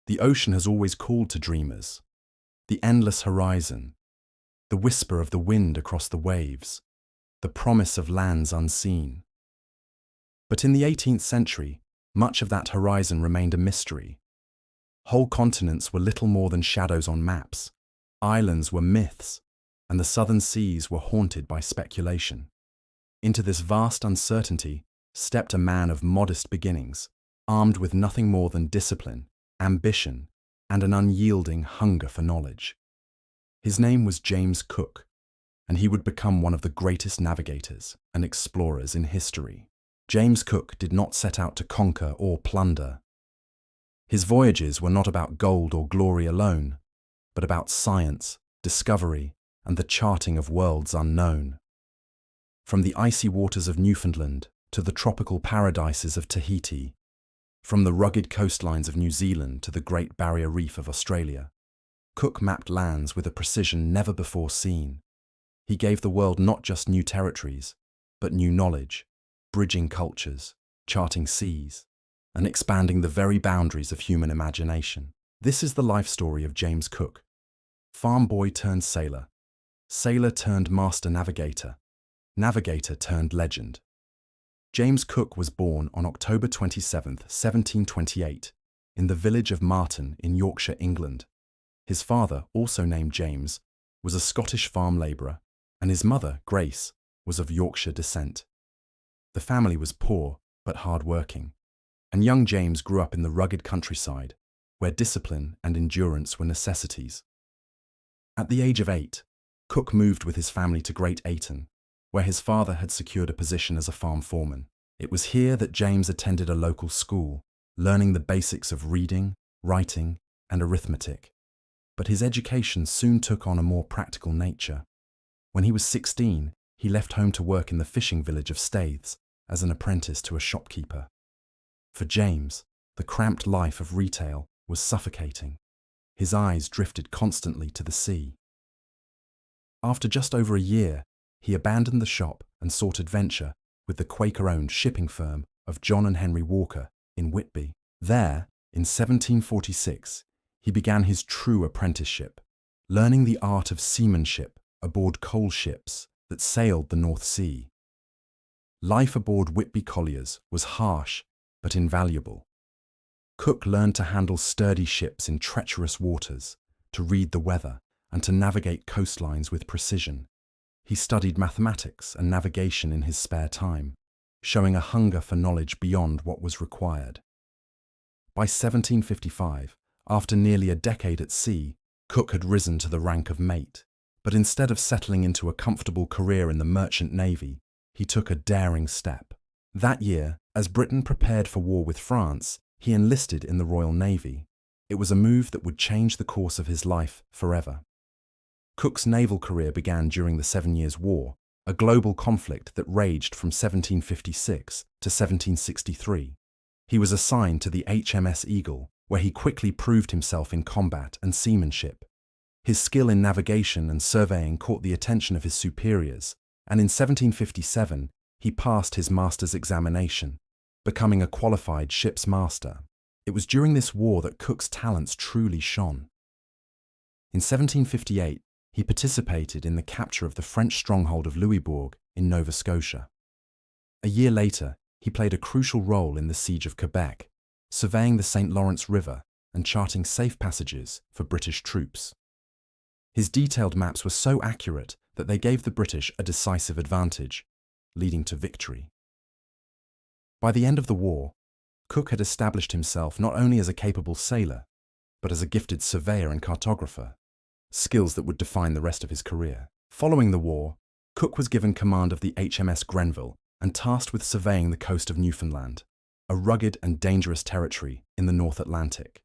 The ocean has always called to dreamers. The endless horizon, the whisper of the wind across the waves, the promise of lands unseen. But in the 18th century, much of that horizon remained a mystery. Whole continents were little more than shadows on maps, islands were myths, and the southern seas were haunted by speculation. Into this vast uncertainty stepped a man of modest beginnings, armed with nothing more than discipline, ambition, and an unyielding hunger for knowledge. His name was James Cook, and he would become one of the greatest navigators and explorers in history. James Cook did not set out to conquer or plunder. His voyages were not about gold or glory alone, but about science, discovery, and the charting of worlds unknown. From the icy waters of Newfoundland to the tropical paradises of Tahiti, from the rugged coastlines of New Zealand to the Great Barrier Reef of Australia, Cook mapped lands with a precision never before seen. He gave the world not just new territories, but new knowledge, bridging cultures, charting seas, and expanding the very boundaries of human imagination. This is the life story of James Cook, farm boy turned sailor, sailor turned master navigator, navigator turned legend. James Cook was born on October 27, 1728, in the village of Marton in Yorkshire, England. His father, also named James, was a Scottish farm labourer, and his mother, Grace, was of Yorkshire descent. The family was poor but hard-working, and young James grew up in the rugged countryside, where discipline and endurance were necessities. At the age of 8, Cook moved with his family to Great Ayton, where his father had secured a position as a farm foreman. It was here that James attended a local school, learning the basics of reading, writing, and arithmetic. But his education soon took on a more practical nature. When he was 16, he left home to work in the fishing village of Staithes as an apprentice to a shopkeeper. For James, the cramped life of retail was suffocating. His eyes drifted constantly to the sea. After just over a year, he abandoned the shop and sought adventure with the Quaker-owned shipping firm of John and Henry Walker in Whitby. There, in 1746, he began his true apprenticeship, learning the art of seamanship aboard coal ships that sailed the North Sea. Life aboard Whitby colliers was harsh but invaluable. Cook learned to handle sturdy ships in treacherous waters, to read the weather, and to navigate coastlines with precision. He studied mathematics and navigation in his spare time, showing a hunger for knowledge beyond what was required. By 1755, after nearly a decade at sea, Cook had risen to the rank of mate, but instead of settling into a comfortable career in the merchant navy, he took a daring step. That year, as Britain prepared for war with France, he enlisted in the Royal Navy. It was a move that would change the course of his life forever. Cook's naval career began during the 7 Years' War, a global conflict that raged from 1756 to 1763. He was assigned to the HMS Eagle, where he quickly proved himself in combat and seamanship. His skill in navigation and surveying caught the attention of his superiors, and in 1757 he passed his master's examination, becoming a qualified ship's master. It was during this war that Cook's talents truly shone. In 1758, he participated in the capture of the French stronghold of Louisbourg in Nova Scotia. A year later, he played a crucial role in the siege of Quebec, surveying the St. Lawrence River and charting safe passages for British troops. His detailed maps were so accurate that they gave the British a decisive advantage, leading to victory. By the end of the war, Cook had established himself not only as a capable sailor, but as a gifted surveyor and cartographer, skills that would define the rest of his career. Following the war, Cook was given command of the HMS Grenville and tasked with surveying the coast of Newfoundland, a rugged and dangerous territory in the North Atlantic.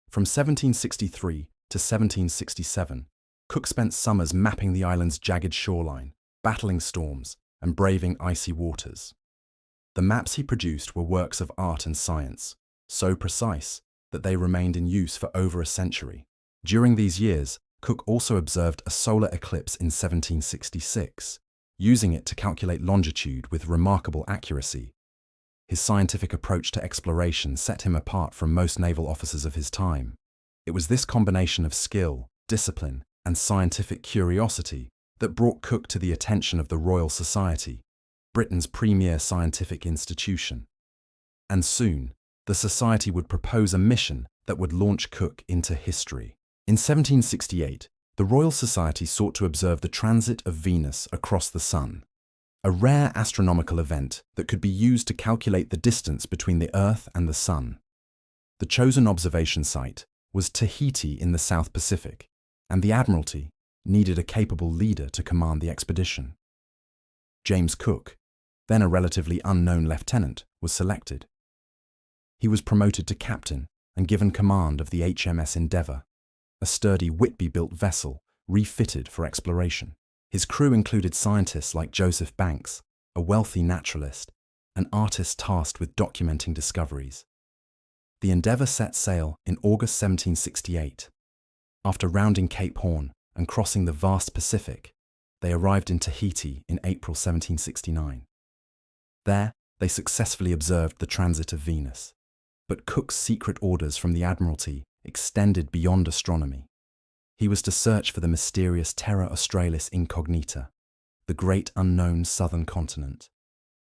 From 1763 to 1767, Cook spent summers mapping the island's jagged shoreline, battling storms, and braving icy waters. The maps he produced were works of art and science, so precise that they remained in use for over a century. During these years, Cook also observed a solar eclipse in 1766, using it to calculate longitude with remarkable accuracy. His scientific approach to exploration set him apart from most naval officers of his time. It was this combination of skill, discipline, and scientific curiosity that brought Cook to the attention of the Royal Society, Britain's premier scientific institution. And soon, the Society would propose a mission that would launch Cook into history. In 1768, the Royal Society sought to observe the transit of Venus across the Sun, a rare astronomical event that could be used to calculate the distance between the Earth and the Sun. The chosen observation site was Tahiti in the South Pacific, and the Admiralty needed a capable leader to command the expedition. James Cook, then a relatively unknown lieutenant, was selected. He was promoted to captain and given command of the HMS Endeavour, a sturdy Whitby-built vessel refitted for exploration. His crew included scientists like Joseph Banks, a wealthy naturalist, and artists tasked with documenting discoveries. The Endeavour set sail in August 1768. After rounding Cape Horn and crossing the vast Pacific, they arrived in Tahiti in April 1769. There, they successfully observed the transit of Venus. But Cook's secret orders from the Admiralty extended beyond astronomy. He was to search for the mysterious Terra Australis Incognita, the great unknown southern continent.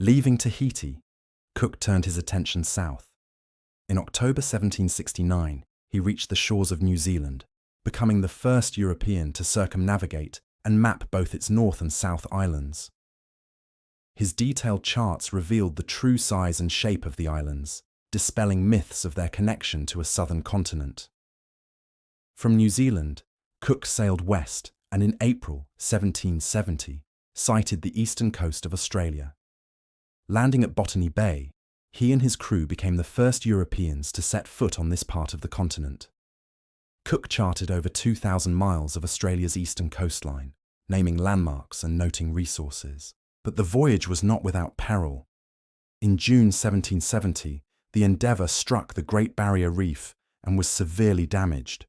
Leaving Tahiti, Cook turned his attention south. In October 1769, he reached the shores of New Zealand, becoming the first European to circumnavigate and map both its North and South Islands. His detailed charts revealed the true size and shape of the islands, dispelling myths of their connection to a southern continent. From New Zealand, Cook sailed west and in April 1770 sighted the eastern coast of Australia. Landing at Botany Bay, he and his crew became the first Europeans to set foot on this part of the continent. Cook charted over 2,000 miles of Australia's eastern coastline, naming landmarks and noting resources. But the voyage was not without peril. In June 1770, the Endeavour struck the Great Barrier Reef and was severely damaged.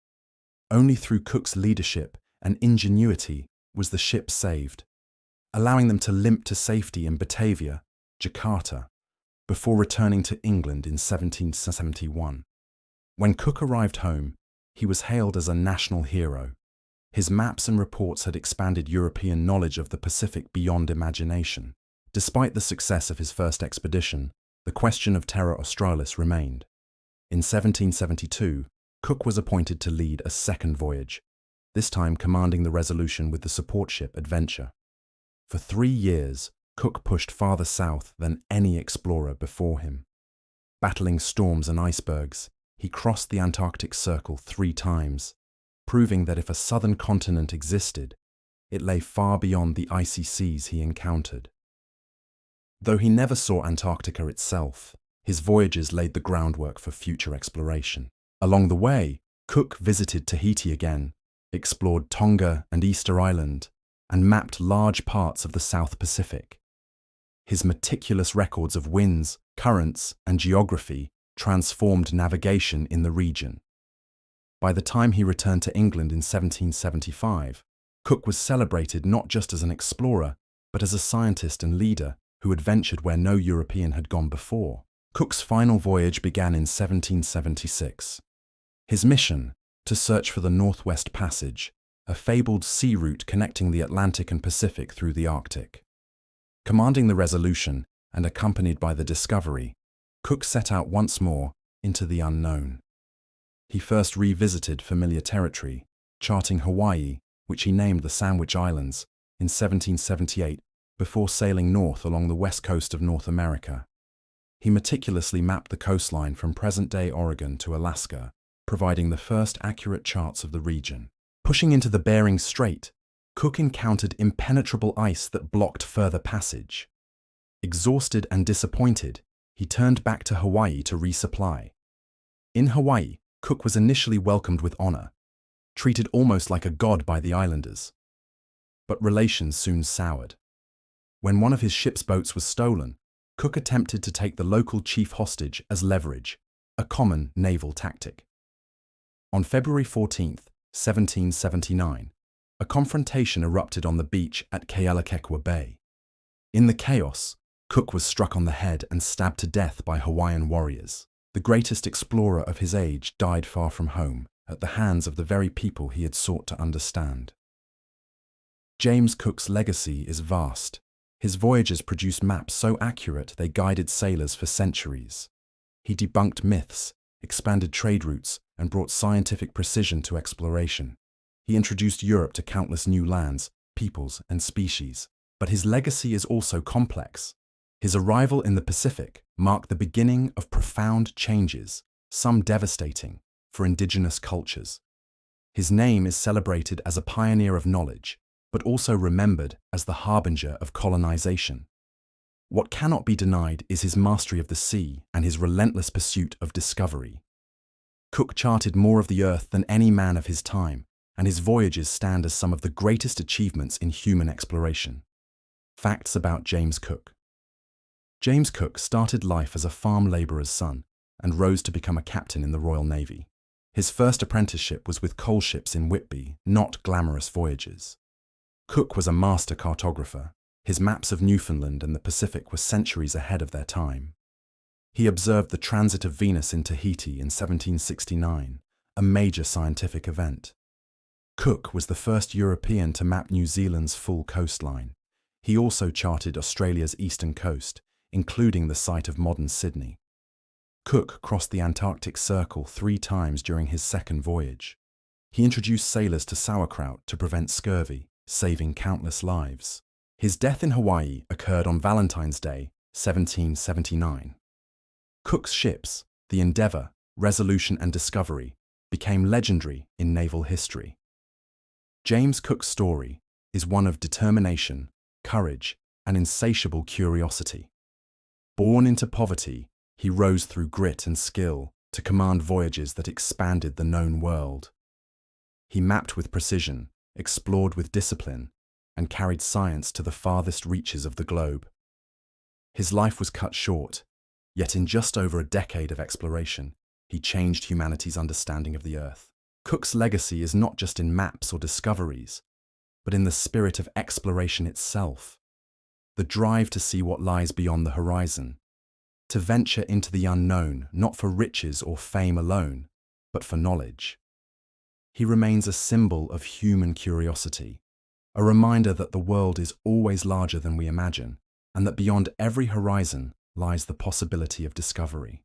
Only through Cook's leadership and ingenuity was the ship saved, allowing them to limp to safety in Batavia, Jakarta, before returning to England in 1771. When Cook arrived home, he was hailed as a national hero. His maps and reports had expanded European knowledge of the Pacific beyond imagination. Despite the success of his first expedition, the question of Terra Australis remained. In 1772, Cook was appointed to lead a second voyage, this time commanding the Resolution with the support ship Adventure. For 3 years, Cook pushed farther south than any explorer before him. Battling storms and icebergs, he crossed the Antarctic Circle 3 times, proving that if a southern continent existed, it lay far beyond the icy seas he encountered. Though he never saw Antarctica itself, his voyages laid the groundwork for future exploration. Along the way, Cook visited Tahiti again, explored Tonga and Easter Island, and mapped large parts of the South Pacific. His meticulous records of winds, currents, and geography transformed navigation in the region. By the time he returned to England in 1775, Cook was celebrated not just as an explorer, but as a scientist and leader who had ventured where no European had gone before. Cook's final voyage began in 1776. His mission, to search for the Northwest Passage, a fabled sea route connecting the Atlantic and Pacific through the Arctic. Commanding the Resolution and accompanied by the Discovery, Cook set out once more into the unknown. He first revisited familiar territory, charting Hawaii, which he named the Sandwich Islands, in 1778, before sailing north along the west coast of North America. He meticulously mapped the coastline from present-day Oregon to Alaska, providing the first accurate charts of the region. Pushing into the Bering Strait, Cook encountered impenetrable ice that blocked further passage. Exhausted and disappointed, he turned back to Hawaii to resupply. In Hawaii, Cook was initially welcomed with honor, treated almost like a god by the islanders. But relations soon soured. When one of his ship's boats was stolen, Cook attempted to take the local chief hostage as leverage, a common naval tactic. On February 14, 1779, a confrontation erupted on the beach at Kealakekua Bay. In the chaos, Cook was struck on the head and stabbed to death by Hawaiian warriors. The greatest explorer of his age died far from home, at the hands of the very people he had sought to understand. James Cook's legacy is vast. His voyages produced maps so accurate they guided sailors for centuries. He debunked myths, expanded trade routes, and brought scientific precision to exploration. He introduced Europe to countless new lands, peoples, and species. But his legacy is also complex. His arrival in the Pacific marked the beginning of profound changes, some devastating, for indigenous cultures. His name is celebrated as a pioneer of knowledge, but also remembered as the harbinger of colonization. What cannot be denied is his mastery of the sea and his relentless pursuit of discovery. Cook charted more of the earth than any man of his time, and his voyages stand as some of the greatest achievements in human exploration. Facts about James Cook. James Cook started life as a farm labourer's son and rose to become a captain in the Royal Navy. His first apprenticeship was with coal ships in Whitby, not glamorous voyages. Cook was a master cartographer. His maps of Newfoundland and the Pacific were centuries ahead of their time. He observed the transit of Venus in Tahiti in 1769, a major scientific event. Cook was the first European to map New Zealand's full coastline. He also charted Australia's eastern coast, including the site of modern Sydney. Cook crossed the Antarctic Circle 3 times during his second voyage. He introduced sailors to sauerkraut to prevent scurvy, saving countless lives. His death in Hawaii occurred on Valentine's Day, 1779. Cook's ships, the Endeavour, Resolution and Discovery, became legendary in naval history. James Cook's story is one of determination, courage, and insatiable curiosity. Born into poverty, he rose through grit and skill to command voyages that expanded the known world. He mapped with precision, explored with discipline, and carried science to the farthest reaches of the globe. His life was cut short, yet in just over a decade of exploration, he changed humanity's understanding of the Earth. Cook's legacy is not just in maps or discoveries, but in the spirit of exploration itself. The drive to see what lies beyond the horizon, to venture into the unknown, not for riches or fame alone, but for knowledge. He remains a symbol of human curiosity, a reminder that the world is always larger than we imagine, and that beyond every horizon lies the possibility of discovery.